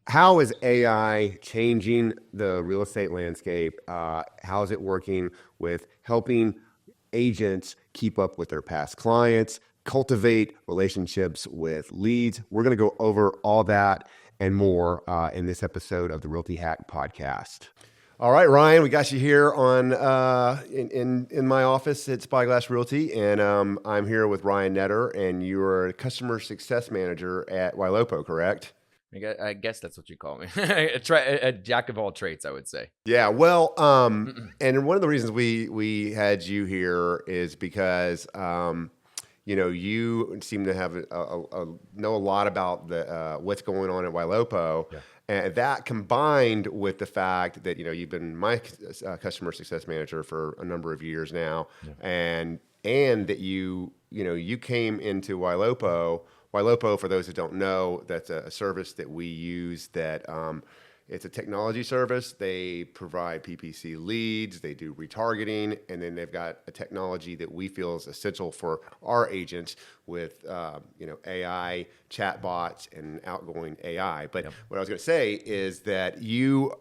How is AI changing the real estate landscape? How is it working with helping agents keep up with their past clients, cultivate relationships with leads? We're going to go over all that and more in this episode of the Realty Hack Podcast. All right, Ryan, we got you here on in my office at Spyglass Realty, and I'm here with Ryan Netter, and you're a customer success manager at Ylopo, correct? I guess that's what you call me. a jack of all trades, I would say. Yeah, well, and one of the reasons we had you here is because you seem to have know a lot about the what's going on at Ylopo, and that combined with the fact that you've been my customer success manager for a number of years now, and that you came into Ylopo. Ylopo, for those who don't know, that's a service that we use that it's a technology service. They provide PPC leads, they do retargeting, and then they've got a technology that we feel is essential for our agents with AI, chatbots, and outgoing AI. But what I was going to say is that you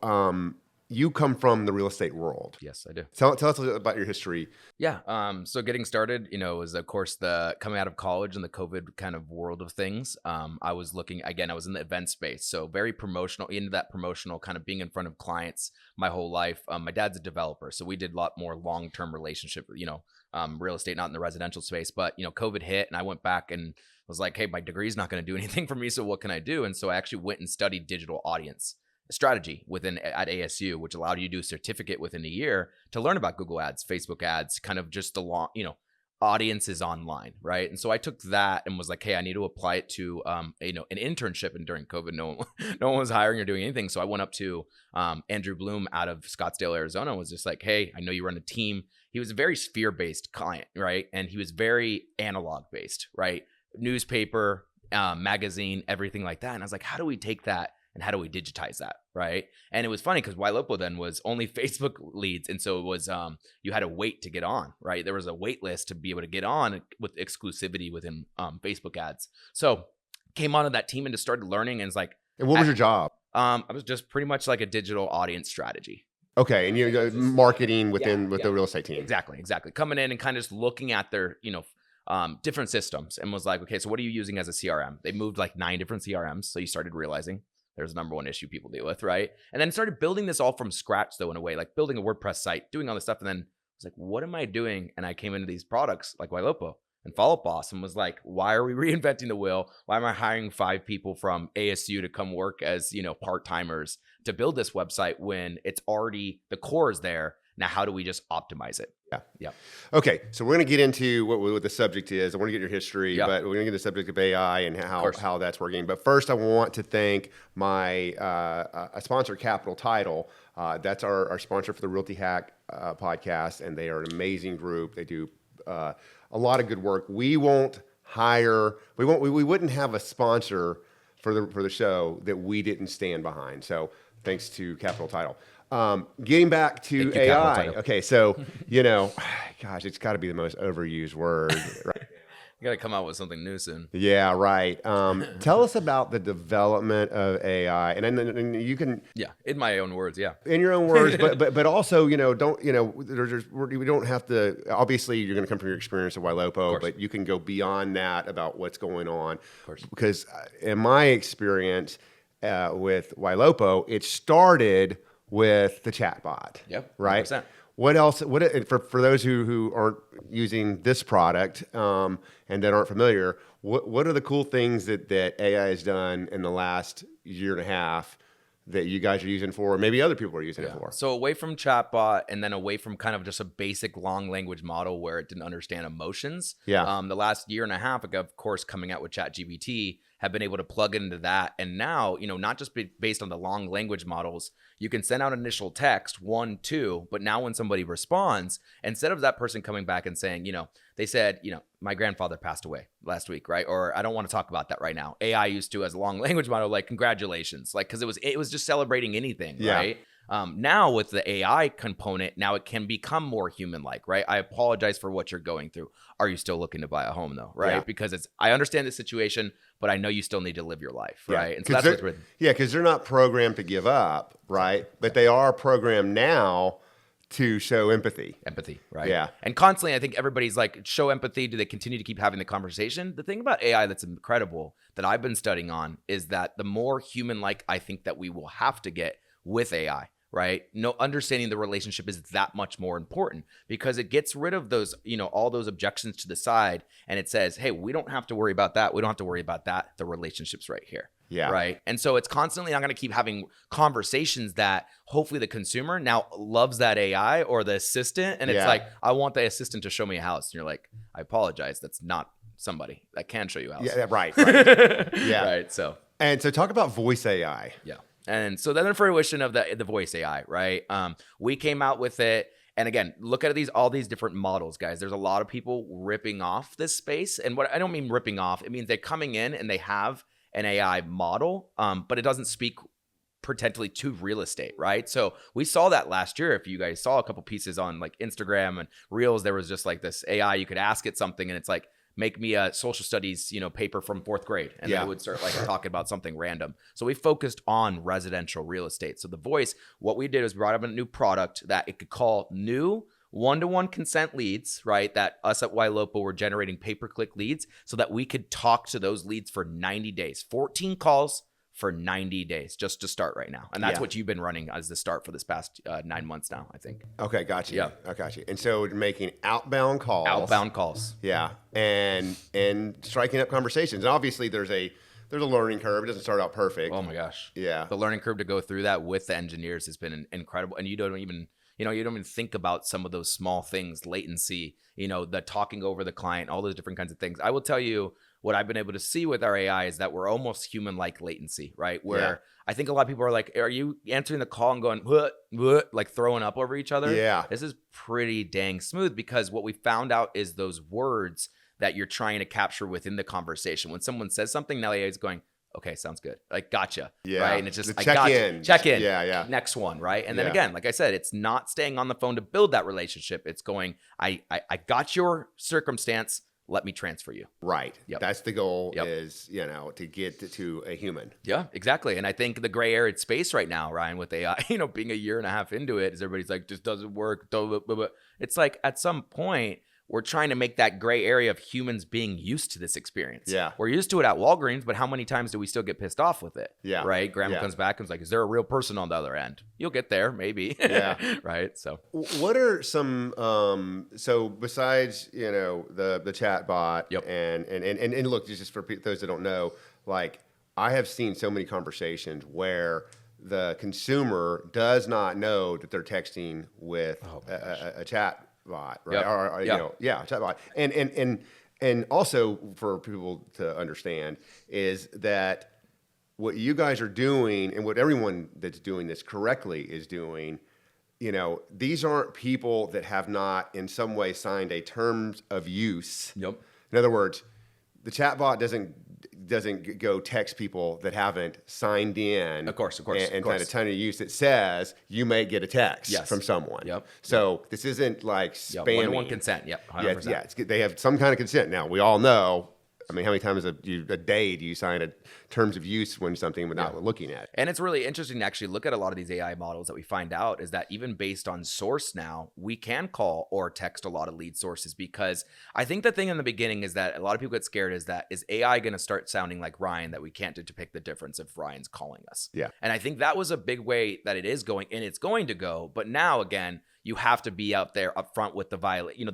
come from the real estate world. Yes, I do. Tell us a little bit about your history. Yeah. So getting started, was of course the coming out of college and the COVID kind of world of things. I was looking, again, I was in the event space. So very promotional, into that promotional kind of being in front of clients my whole life. My dad's a developer, so we did a lot more long-term relationship, real estate, not in the residential space, but, COVID hit and I went back and was like, hey, my degree's not going to do anything for me. So what can I do? And so I actually went and studied digital audience strategy at ASU, which allowed you to do a certificate within a year to learn about Google ads, Facebook ads, kind of just the audiences online, right? And so I took that and was like, hey, I need to apply it to an internship. And during COVID, no one was hiring or doing anything. So I went up to Andrew Bloom out of Scottsdale, Arizona, and was just like, hey, I know you run a team. He was a very sphere-based client, right? And he was very analog-based, right? Newspaper, magazine, everything like that. And I was like, how do we take that and how do we digitize that, right? And it was funny because Ylopo then was only Facebook leads. And so it was, you had to wait to get on, right? There was a wait list to be able to get on with exclusivity within Facebook ads. So came onto that team and just started learning and it's like. And what was your job? I was just pretty much like a digital audience strategy. Okay, and you're marketing with the real estate team. Exactly. Coming in and kind of just looking at their, different systems and was like, okay, so what are you using as a CRM? They moved like 9 different CRMs. So you started realizing there's the number one issue people deal with, right? And then started building this all from scratch, though, in a way, like building a WordPress site, doing all this stuff. And then I was like, what am I doing? And I came into these products like Ylopo and Follow Up Boss and was like, why are we reinventing the wheel? Why am I hiring 5 people from ASU to come work as, part-timers to build this website when it's already, the core is there? Now, how do we just optimize it? Yeah. Okay, so we're going to get into what the subject is. I want to get your history, but we're going to get the subject of AI and how that's working. But first, I want to thank my sponsor, Capital Title. That's our sponsor for the Realty Hack podcast, and they are an amazing group. They do a lot of good work. We wouldn't have a sponsor for the show that we didn't stand behind. So thanks to Capital Title. Getting back to AI. Okay, so, gosh, it's got to be the most overused word, right? You got to come out with something new soon. Yeah, right. Tell us about the development of AI, and you can. Yeah, in my own words. Yeah, in your own words, but also, we don't have to. Obviously, you're going to come from your experience at Ylopo, but you can go beyond that about what's going on. Of course, because in my experience with Ylopo, it started with the chatbot. Yep. Right. 100%. What else? For those who aren't using this product and that aren't familiar, what are the cool things that AI has done in the last year and a half that you guys are using for, or maybe other people are using it for? So away from chatbot and then away from kind of just a basic long language model where it didn't understand emotions. Yeah. The last year and a half ago, of course, coming out with ChatGPT, have been able to plug into that. And now, not just based on the long language models, you can send out initial text, 1, 2, but now when somebody responds, instead of that person coming back and saying, they said, my grandfather passed away last week, right? Or I don't want to talk about that right now. AI used to, as a long language model, like, congratulations, like, because it was just celebrating anything, right? Now with the AI component, now it can become more human-like, right? I apologize for what you're going through. Are you still looking to buy a home though, right? Yeah. Because I understand the situation, but I know you still need to live your life, Yeah. right? And so that's what's written. Yeah, because they're not programmed to give up, right? But they are programmed now to show empathy. Empathy, right? Yeah. And constantly, I think everybody's like, show empathy. Do they continue to keep having the conversation? The thing about AI that's incredible that I've been studying on is that the more human-like I think that we will have to get with AI, right? No, understanding the relationship is that much more important because it gets rid of those, all those objections to the side, and it says, hey, we don't have to worry about that. We don't have to worry about that. The relationship's right here. Yeah. Right. And so it's constantly not going to keep having conversations that hopefully the consumer now loves that AI or the assistant. And it's like, I want the assistant to show me a house. And you're like, I apologize. That's not somebody that can show you a house. Yeah, right. Yeah. Right. So talk about voice AI. Yeah. And so then the fruition of the voice AI, right? We came out with it. And again, look at all these different models, guys. There's a lot of people ripping off this space. And what I don't mean ripping off, it means they're coming in and they have an AI model, but it doesn't speak potentially to real estate, right? So we saw that last year. If you guys saw a couple pieces on like Instagram and Reels, there was just like this AI, you could ask it something and it's like, make me a social studies, paper from 4th grade. And then it would start like talking about something random. So we focused on residential real estate. So the voice, what we did is brought up a new product that it could call new one-to-one consent leads, right? That us at Ylopo were generating pay-per-click leads so that we could talk to those leads for 90 days, 14 calls for 90 days just to start right now. And that's what you've been running as the start for this past 9 months now, I think. Okay, got you. Yeah. I got you. And so making outbound calls. Outbound calls. Yeah. And striking up conversations. And obviously there's a learning curve. It doesn't start out perfect. Oh my gosh. Yeah. The learning curve to go through that with the engineers has been incredible. And you don't even think about some of those small things, latency, the talking over the client, all those different kinds of things. I will tell you what I've been able to see with our AI is that we're almost human-like latency, right? Where I think a lot of people are like, are you answering the call and going, what, like throwing up over each other? Yeah. This is pretty dang smooth because what we found out is those words that you're trying to capture within the conversation. When someone says something, now AI is going, okay, sounds good. Like, gotcha. Yeah. Right. And it's just, check in. Check in. Yeah. Next one. Right. And then again, like I said, it's not staying on the phone to build that relationship. It's going, I got your circumstance. Let me transfer you. Right. Yep. That's the goal is, to get to a human. Yeah, exactly. And I think the gray area space right now, Ryan, with AI, being a year and a half into it, is everybody's like, just doesn't work. It's like at some point, we're trying to make that gray area of humans being used to this experience. Yeah. We're used to it at Walgreens, but how many times do we still get pissed off with it? Yeah. Right? Grandma comes back and is like, is there a real person on the other end? You'll get there, maybe. Yeah. Right? So what are some so besides, the chat bot and look, just for those that don't know, like I have seen so many conversations where the consumer does not know that they're texting with a chat bot, right? Yep. Chat bot. And also for people to understand is that what you guys are doing and what everyone that's doing this correctly is doing, these aren't people that have not in some way signed a terms of use. Yep. In other words, the chat bot doesn't go text people that haven't signed in. Of course. And kind of ton of use that says you may get a text from someone. Yep. So this isn't like spamming. One-to-one consent. Yep. 100%. They have some kind of consent. Now we all know. I mean, how many times a day do you sign a terms of use when something without looking at it? And it's really interesting to actually look at a lot of these AI models that we find out is that even based on source now, we can call or text a lot of lead sources because I think the thing in the beginning is that a lot of people get scared is AI going to start sounding like Ryan that we can't depict the difference if Ryan's calling us? Yeah. And I think that was a big way that it is going and it's going to go. But now again, you have to be out there up front with the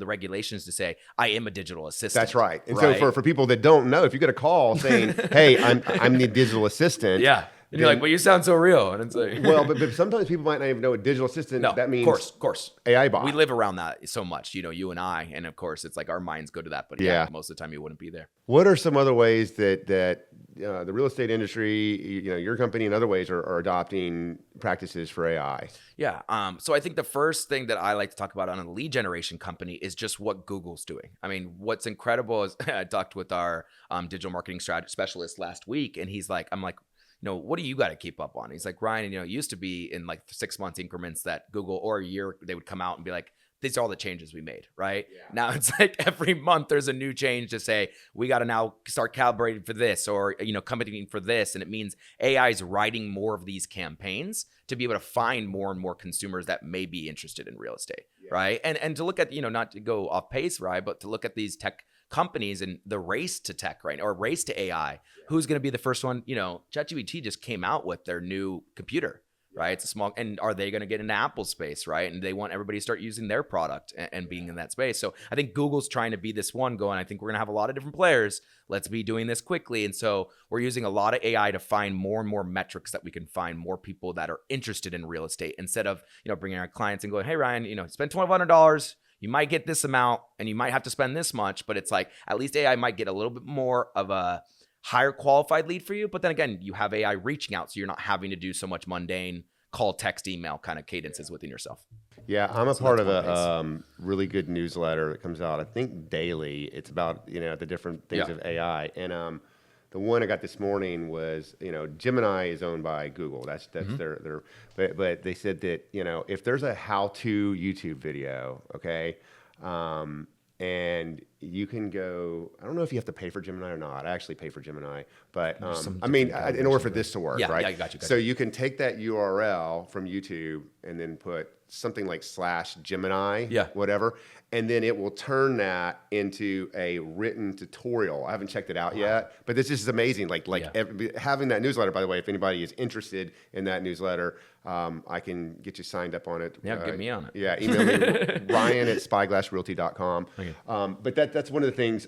regulations to say, I am a digital assistant. That's right. And so for people that don't know, if you get a call saying, hey, I'm the digital assistant. Yeah. And you're like, well, you sound so real. And it's like, well, but sometimes people might not even know a digital assistant. No, that means of course. AI bot. We live around that so much, you and I. And of course, it's like our minds go to that. But most of the time you wouldn't be there. What are some other ways that the real estate industry, your company and other ways are adopting practices for AI? Yeah. So I think the first thing that I like to talk about on a lead generation company is just what Google's doing. I mean, what's incredible is I talked with our digital marketing strategy specialist last week, and I'm like, what do you got to keep up on? He's like, Ryan, it used to be in like 6 months increments that Google or a year, they would come out and be like, these are all the changes we made, right? Yeah. Now it's like every month there's a new change to say, we got to now start calibrating for this or, competing for this. And it means AI is writing more of these campaigns to be able to find more and more consumers that may be interested in real estate, right? And to look at, not to go off pace, right? But to look at these tech companies and the race to tech, right? Or race to AI, who's going to be the first one? ChatGPT just came out with their new computer. Right. It's a small, and are they going to get into Apple space? Right. And they want everybody to start using their product and being in that space. So I think Google's trying to be this one going, I think we're going to have a lot of different players. Let's be doing this quickly. And so we're using a lot of AI to find more and more metrics that we can find more people that are interested in real estate instead of, bringing our clients and going, hey, Ryan, spend $1,200. You might get this amount and you might have to spend this much, but it's like, at least AI might get a little bit more of a higher qualified lead for you. But then again, you have AI reaching out, so you're not having to do so much mundane call, text, email kind of cadences within yourself. Yeah, I'm a part of a really good newsletter that comes out, I think daily. It's about, the different things of AI. And the one I got this morning was, Gemini is owned by Google. That's their but they said that, if there's a how-to YouTube video, okay, and you can go, I don't know if you have to pay for Gemini or not. I actually pay for Gemini, but in order for this to work, right? Yeah, got you. So you can take that URL from YouTube and then put something like /Gemini, whatever, and then it will turn that into a written tutorial. I haven't checked it out yet, but this is amazing. Having that newsletter, by the way, if anybody is interested in that newsletter, I can get you signed up on it. Yeah, get me on it. Yeah, email me, Ryan@spyglassrealty.com. Okay. But that's one of the things.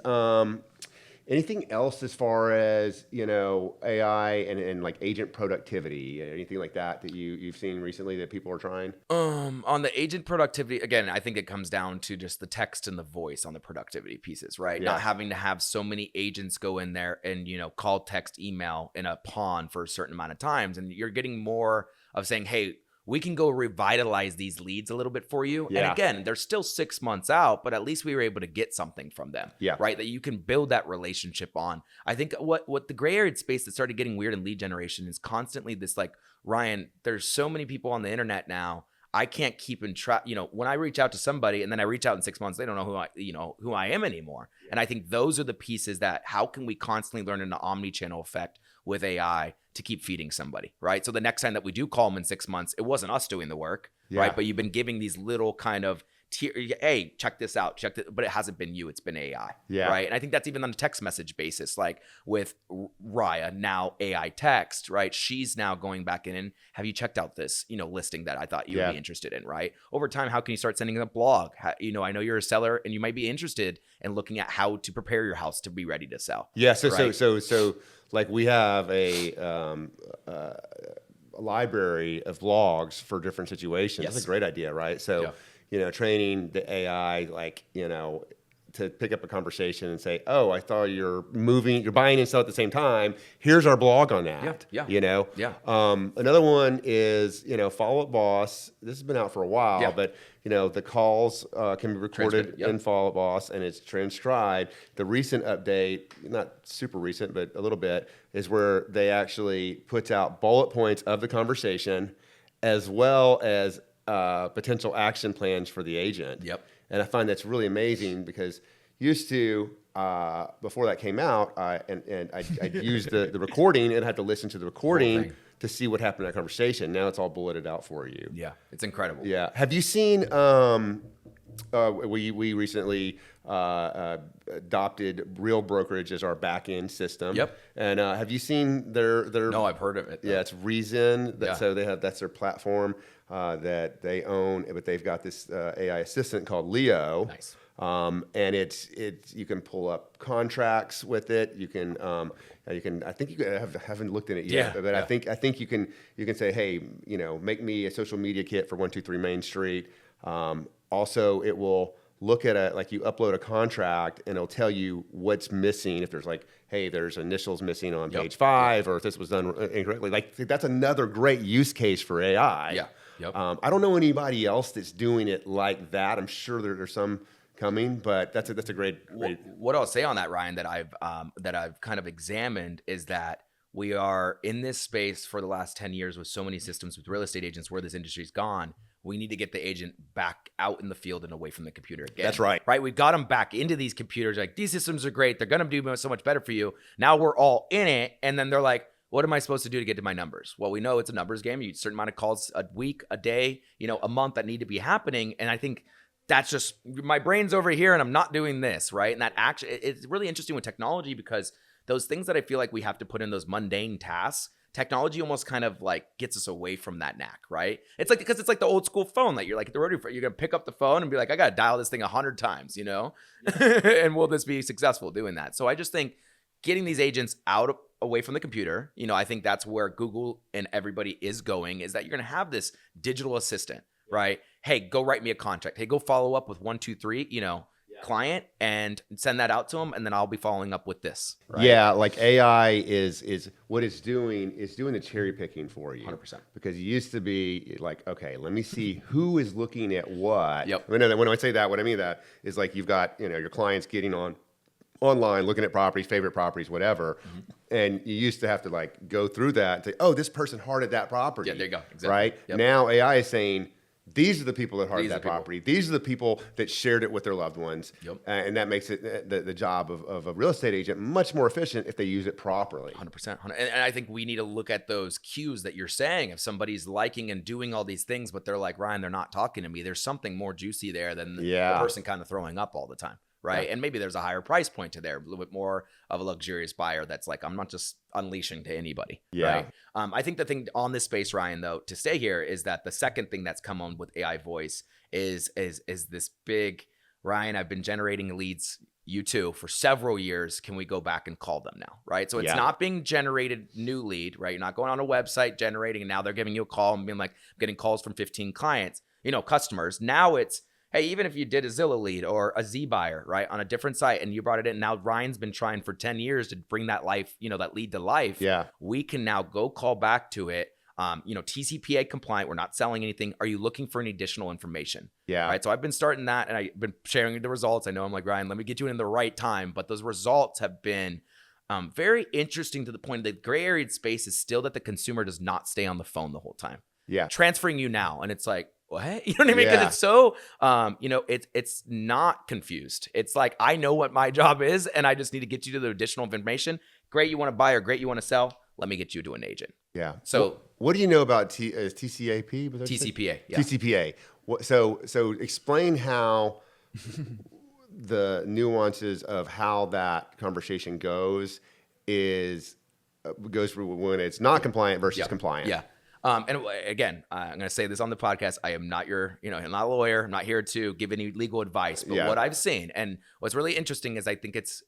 Anything else as far as, AI and like agent productivity, anything like that you've seen recently that people are trying? On the agent productivity, again, I think it comes down to just the text and the voice on the productivity pieces, right? Yeah. Not having to have so many agents go in there and, call, text, email in a pawn for a certain amount of times. And you're getting more of saying, hey, we can go revitalize these leads a little bit for you. Yeah. And again, they're still 6 months out, but at least we were able to get something from them, right? That you can build that relationship on. I think what the gray area space that started getting weird in lead generation is constantly this like, Ryan, there's so many people on the internet now. I can't keep in track. When I reach out to somebody and then I reach out in 6 months, they don't know who I am anymore. And I think those are the pieces that how can we constantly learn an omni-channel effect with AI to keep feeding somebody, right? So the next time that we do call them in 6 months, it wasn't us doing the work, right? But you've been giving these little kind of hey, check this out, but it hasn't been you, it's been AI, right? And I think that's even on a text message basis, like with Raya, now AI text, right? She's now going back in and have you checked out this, listing that I thought you would be interested in, right? Over time, how can you start sending a blog? I know you're a seller and you might be interested in looking at how to prepare your house to be ready to sell. Yeah, so like we have a library of blogs for different situations. Yes. That's a great idea, right? So, training the AI, to pick up a conversation and say, oh, I thought you're buying and selling at the same time. Here's our blog on that. Another one is, Follow Up Boss. This has been out for a while, but the calls can be recorded in Follow Up Boss and it's transcribed. The recent update, not super recent, but a little bit, is where they actually puts out bullet points of the conversation as well as potential action plans for the agent. Yep. And I find that's really amazing because used to, before that came out, I'd use the recording and had to listen to the recording to see what happened in that conversation. Now it's all bulleted out for you. Yeah, it's incredible. Yeah. Have you seen, we recently adopted Real Brokerage as our back-end system. Yep. And have you seen their No, I've heard of it. Yeah, it's Reason. So that's their platform that they own, but they've got this AI assistant called Leo. Nice. And it's you can pull up contracts with it. You can I think you haven't looked at it yet, but I think you can say, hey, make me a social media kit for 123 Main Street. Also, it will look at you upload a contract and it'll tell you what's missing. If there's hey, there's initials missing on page 5, or if this was done incorrectly. That's another great use case for AI. Yeah. Yep. I don't know anybody else that's doing it like that. I'm sure there's some coming, but that's a great. What I'll say on that, Ryan, that I've kind of examined is that we are in this space for the last 10 years with so many systems with real estate agents where this industry's gone. We need to get the agent back out in the field and away from the computer again. That's right. Right? We've got them back into these computers. Like, these systems are great. They're going to do so much better for you. Now we're all in it. And then they're like, what am I supposed to do to get to my numbers? Well, we know it's a numbers game. You need a certain amount of calls a week, a day, a month that need to be happening. And I think that's just my brain's over here and I'm not doing this, right? And that actually, it's really interesting with technology because those things that I feel like we have to put in those mundane tasks, technology almost kind of like gets us away from that knack, right? It's like, because it's like the old school phone that you're like, you're going to pick up the phone and be like, I got to dial this thing 100 times, and will this be successful doing that? So I just think getting these agents away from the computer, I think that's where Google and everybody is going, is that you're going to have this digital assistant, right? Hey, go write me a contract. Hey, go follow up with 1, 2, 3, client and send that out to them. And then I'll be following up with this. Right? Yeah. Like AI is what it's doing is doing the cherry picking for you. 100%. Because it used to be like, okay, let me see who is looking at what. Yep. When I say that, what I mean that is like, you've got, your clients getting online, looking at properties, favorite properties, whatever. And you used to have to like go through that and say, oh, this person hearted that property. Yeah, there you go. Exactly. Right. Yep. Now AI is saying, these are the people that hearted that people. property. These are the people that shared it with their loved ones. Yep. And that makes it the job of a real estate agent much more efficient if they use it properly. 100%. And I think we need to look at those cues that you're saying. If somebody's liking and doing all these things, but they're like, Ryan, they're not talking to me. There's something more juicy there than the person kind of throwing up all the time. Right. Yeah. And maybe there's a higher price point to there, a little bit more of a luxurious buyer that's like, I'm not just unleashing to anybody. Yeah. Right. I think the thing on this space, Ryan, though, to stay here is that the second thing that's come on with AI voice is this big, Ryan, I've been generating leads, you too, for several years. Can we go back and call them now? Right. So it's not being generated new lead, right? You're not going on a website generating and now they're giving you a call and being like, I'm getting calls from 15 clients, customers. Now it's, hey, even if you did a Zillow lead or a Z buyer, right, on a different site and you brought it in, now Ryan's been trying for 10 years to bring that that lead to life. Yeah. We can now go call back to it. TCPA compliant. We're not selling anything. Are you looking for any additional information? Yeah. Right. So I've been starting that and I've been sharing the results. I know I'm like, Ryan, let me get you in the right time. But those results have been very interesting to the point that gray area space is still that the consumer does not stay on the phone the whole time. Yeah. Transferring you now. And it's like, what? You know what I mean? Because it's so, it's not confused. It's like, I know what my job is and I just need to get you to the additional information. Great, you want to buy or great, you want to sell. Let me get you to an agent. Yeah. So what do you know about TCAP? TCPA. Yeah. TCPA. So explain how the nuances of how that conversation goes when it's not compliant versus compliant. Yeah. And again, I'm going to say this on the podcast. I am not I'm not a lawyer. I'm not here to give any legal advice, but what I've seen and what's really interesting is I think it's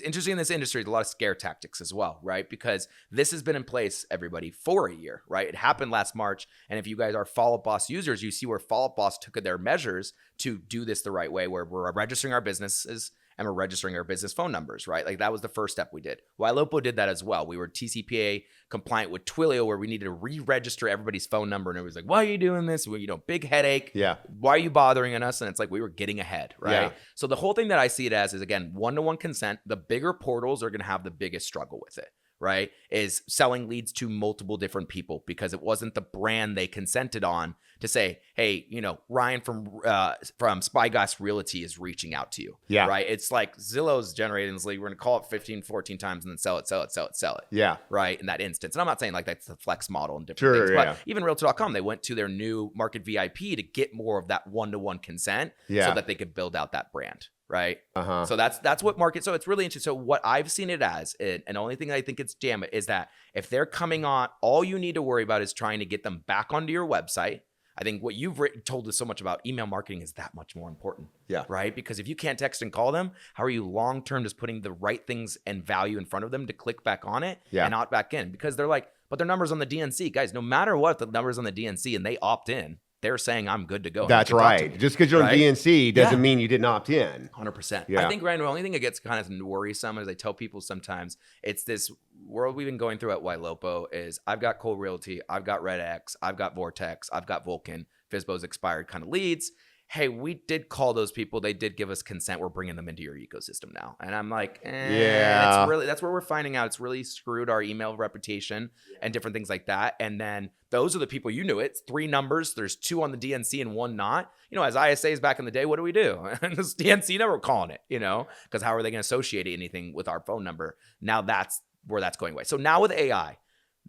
interesting in this industry, there's a lot of scare tactics as well, right? Because this has been in place, everybody, for a year, right? It happened last March. And if you guys are Follow Up Boss users, you see where Follow Up Boss took their measures to do this the right way, where we're registering our businesses and we're registering our business phone numbers, right? Like that was the first step we did. Ylopo did that as well. We were TCPA compliant with Twilio, where we needed to re-register everybody's phone number. And it was like, why are you doing this? Well, big headache. Yeah. Why are you bothering us? And it's like, we were getting ahead, right? Yeah. So the whole thing that I see it as is, again, one-to-one consent. The bigger portals are going to have the biggest struggle with it, right? Is selling leads to multiple different people because it wasn't the brand they consented on to say, hey, Ryan from Spyglass Realty is reaching out to you. Yeah. Right. It's like Zillow's generating this lead. We're going to call it 15, 14 times and then sell it. Yeah. Right. In that instance. And I'm not saying like that's the flex model and different things, but even Realtor.com, they went to their new market VIP to get more of that one-to-one consent so that they could build out that brand. Right. Uh-huh. So that's what market. So it's really interesting. So what I've seen it as, and the only thing I think it's damn it is that if they're coming on, all you need to worry about is trying to get them back onto your website. I think what you've told us so much about email marketing is that much more important. Yeah. Right. Because if you can't text and call them, how are you long-term just putting the right things and value in front of them to click back on it and opt back in? Because they're like, but their number's on the DNC. Guys, no matter what, the number's on the DNC and they opt in, they're saying I'm good to go. That's right. Just because you're on DNC doesn't mean you didn't opt in. 100%. Yeah. I think, Ryan, the only thing that gets kind of worrisome, as I tell people sometimes, it's this world we've been going through at Ylopo is I've got Cold Realty, I've got Red X, I've got Vortex, I've got Vulcan, Fizbo's expired kind of leads. hey, we did call those people. They did give us consent. We're bringing them into your ecosystem now. And I'm like, Yeah. that's where we're finding out. It's really screwed our email reputation and different things like that. And then those are the people, you knew it. It's 3 numbers. There's 2 on the DNC and 1 not. As ISAs back in the day, what do we do? And this DNC never calling it, because how are they going to associate anything with our phone number? Now that's where that's going away. So now with AI,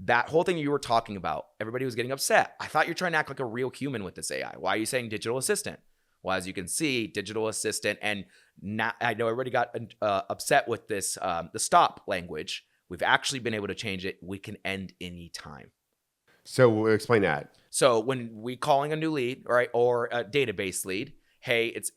that whole thing you were talking about, everybody was getting upset. I thought you're trying to act like a real human with this AI. Why are you saying digital assistant? Well, as you can see, digital assistant, and now I know everybody got upset with this, the stop language. We've actually been able to change it. We can end anytime. So explain that. So when we calling a new lead, right, or a database lead, hey, it's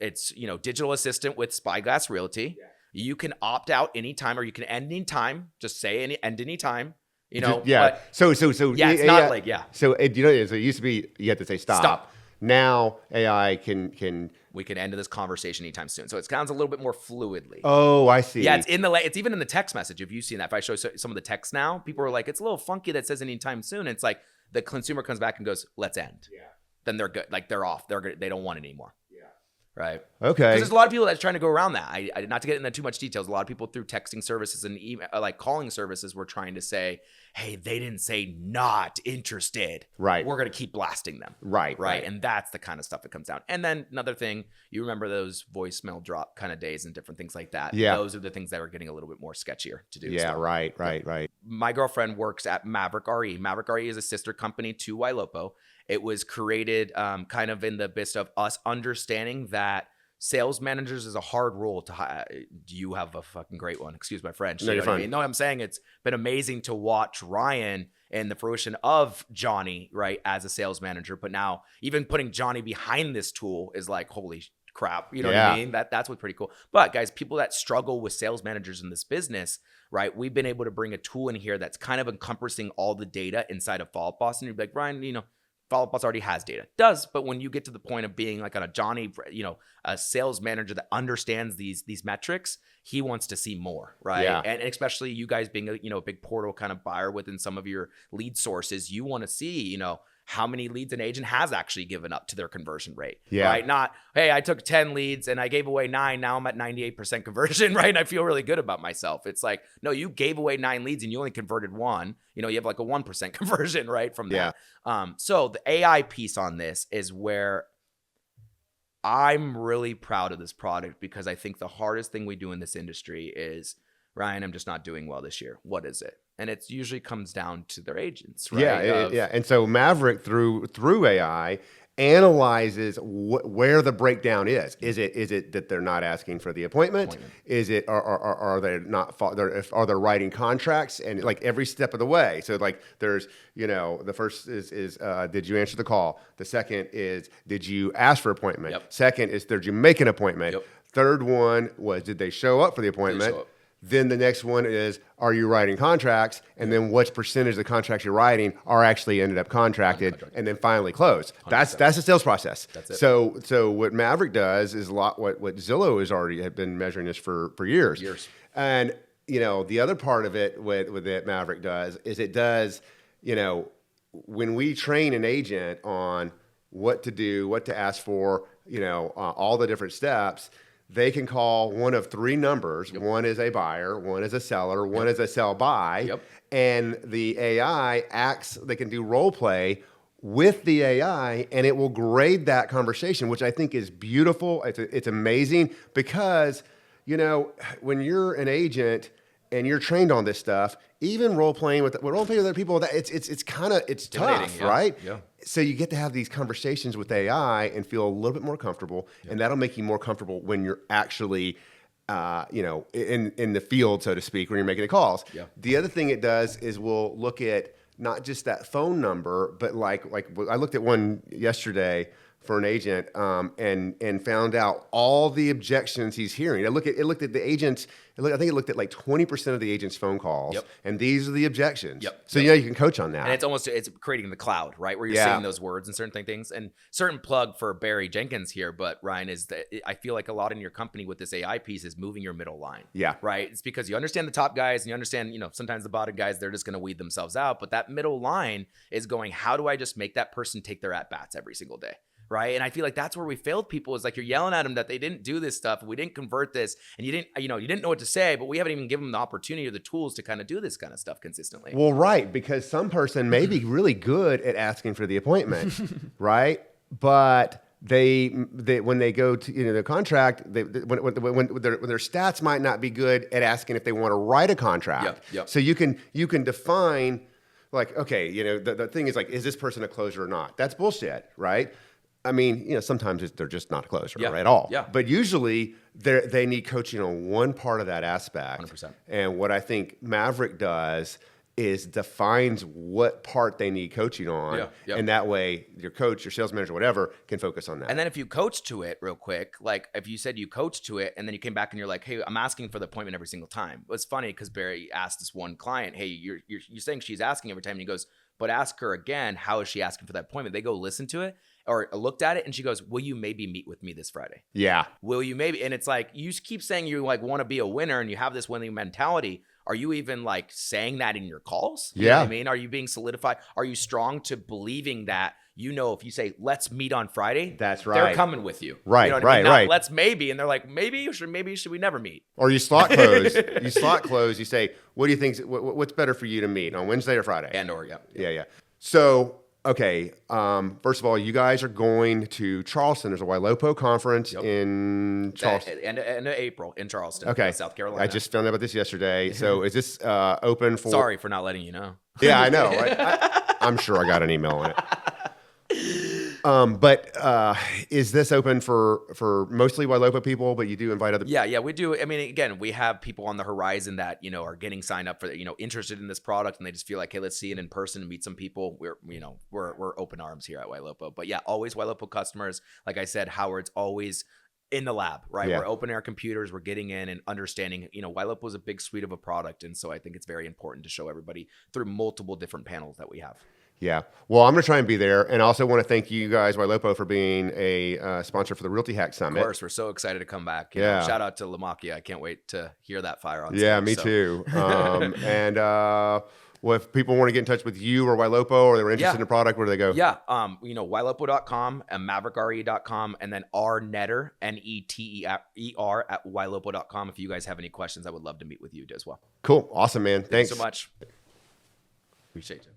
digital assistant with Spyglass Realty. Yeah. You can opt out anytime, or you can end anytime. Just say end anytime. Yeah. But, so yeah, it's not like, yeah. So so it used to be you had to say stop. Stop. Now AI can we can end this conversation anytime soon. So it sounds a little bit more fluidly. Oh, I see. Yeah, it's even in the text message. If you've seen that, if I show some of the text now, people are like, it's a little funky that says anytime soon. And it's like the consumer comes back and goes, let's end. Yeah. Then they're good. Like they're off. They're good. They don't want it anymore. Right. Okay. Because there's a lot of people that's trying to go around that. I not to get into too much details. A lot of people through texting services and email, like calling services, were trying to say, "Hey, they didn't say not interested. Right. We're gonna keep blasting them. Right. And that's the kind of stuff that comes down. And then another thing, you remember those voicemail drop kind of days and different things like that. Yeah. Those are the things that are getting a little bit more sketchier to do. Yeah. Still. Right. My girlfriend works at Maverick RE. Maverick RE is a sister company to Ylopo. It was created kind of in the midst of us understanding that sales managers is a hard role to hire. You have a fucking great one. Excuse my French. No, you're fine. I mean? No, I'm saying it's been amazing to watch Ryan and the fruition of Johnny, right, as a sales manager. But now even putting Johnny behind this tool is like, holy crap. You know what I mean? That's what's pretty cool. But guys, people that struggle with sales managers in this business, right, we've been able to bring a tool in here that's kind of encompassing all the data inside of Follow Up Boss. And you'd be like, Ryan, Follow Up Boss already has data. It does, but when you get to the point of being like on a Johnny, a sales manager that understands these metrics, he wants to see more, right? Yeah. And especially you guys being a big portal kind of buyer within some of your lead sources, you want to see, how many leads an agent has actually given up to their conversion rate, right? Not, hey, I took 10 leads and I gave away 9. Now I'm at 98% conversion, right? And I feel really good about myself. It's like, no, you gave away 9 leads and you only converted 1. You have like a 1% conversion, right? From that. So the AI piece on this is where I'm really proud of this product, because I think the hardest thing we do in this industry is, Ryan, I'm just not doing well this year. What is it? And it usually comes down to their agents, right? Yeah. And so Maverick through AI analyzes where the breakdown is. Is it that they're not asking for the appointment? Is it are they not are they writing contracts, and like every step of the way? So like there's the first is did you answer the call? The second is did you ask for appointment? Yep. Second is did you make an appointment? Yep. Third one was did they show up for the appointment? Then the next one is, are you writing contracts? And then what percentage of the contracts you're writing are actually ended up contracted and then finally closed? 100%. That's the sales process. That's it. So what Maverick does is a lot what Zillow has already had been measuring this for years. And the other part of it with that Maverick does is it does, when we train an agent on what to do, what to ask for, all the different steps, they can call one of 3 numbers. Yep. One is a buyer, one is a seller, one is a sell buy. Yep. And the AI they can do role play with the AI, and it will grade that conversation, which I think is beautiful. It's amazing because, when you're an agent and you're trained on this stuff, even role playing with other people, that it's tough, right? Yeah. So you get to have these conversations with AI and feel a little bit more comfortable, and that'll make you more comfortable when you're actually, in the field, so to speak, when you're making the calls. Yeah. The other thing it does is we'll look at not just that phone number, but like I looked at one yesterday for an agent and found out all the objections he's hearing. It looked at the agents. I think it looked at like 20% of the agent's phone calls, and these are the objections. So you can coach on that. And it's creating the cloud, right, where you're seeing those words and certain things. And certain plug for Barry Jenkins here, but Ryan, is that I feel like a lot in your company with this AI piece is moving your middle line. Yeah. Right. It's because you understand the top guys and you understand, sometimes the bottom guys, they're just going to weed themselves out. But that middle line is going, how do I just make that person take their at bats every single day? right? And I feel like that's where we failed people, is like you're yelling at them that they didn't do this stuff, we didn't convert this, and you didn't know what to say, but we haven't even given them the opportunity or the tools to kind of do this kind of stuff consistently. Well, right, because some person may be really good at asking for the appointment, right? But they when they go to the contract, when their stats might not be good at asking if they want to write a contract. Yep. So you can define, like, okay, the thing is, like, is this person a closer or not? That's bullshit, right? I mean, sometimes they're just not a closer at all. Yeah. But usually they need coaching on one part of that aspect. 100%. And what I think Maverick does is defines what part they need coaching on. And that way your coach, your sales manager, whatever, can focus on that. And then if you coach to it real quick, like if you said you coach to it and then you came back and you're like, hey, I'm asking for the appointment every single time. It was funny because Barry asked this one client, hey, you're saying she's asking every time. And he goes, but ask her again, how is she asking for that appointment? They go listen to it or looked at it and she goes, will you maybe meet with me this Friday? Yeah. Will you maybe? And it's like, you keep saying you like want to be a winner and you have this winning mentality. Are you even like saying that in your calls? You know what I mean? Are you being solidified? Are you strong to believing that, if you say, let's meet on Friday, that's right, they're coming with you. Right, you know right, I mean? right. Let's maybe. And they're like, maybe should we never meet? Or you slot close. You say, what do you think? What's better for you to meet on Wednesday or Friday? Yeah. So, okay. First of all, you guys are going to Charleston. There's a Ylopo conference in Charleston. End of April in Charleston, South Carolina. I just found out about this yesterday. So is this open for... Sorry for not letting you know. Yeah, I know. Right? I'm sure I got an email on it. But is this open for mostly Ylopo people, but you do invite other people? Yeah, we do. I mean, again, we have people on the horizon that, are getting signed up for, interested in this product, and they just feel like, hey, let's see it in person and meet some people. We're open arms here at Ylopo. But yeah, always Ylopo customers. Like I said, Howard's always in the lab, right? Yeah. We're opening our computers, we're getting in and understanding, Ylopo is a big suite of a product. And so I think it's very important to show everybody through multiple different panels that we have. Yeah. Well, I'm going to try and be there. And I also want to thank you guys, Ylopo, for being a sponsor for the Realty Hack Summit. Of course. We're so excited to come back. Shout out to Lamakia. I can't wait to hear that fire on stage. Yeah, me too. Well, if people want to get in touch with you or Ylopo, or they're interested in the product, where do they go? Yeah. Ylopo.com and MaverickRE.com, and then rnetter, NETER at Ylopo.com. If you guys have any questions, I would love to meet with you as well. Cool. Awesome, man. Thanks so much. Appreciate you.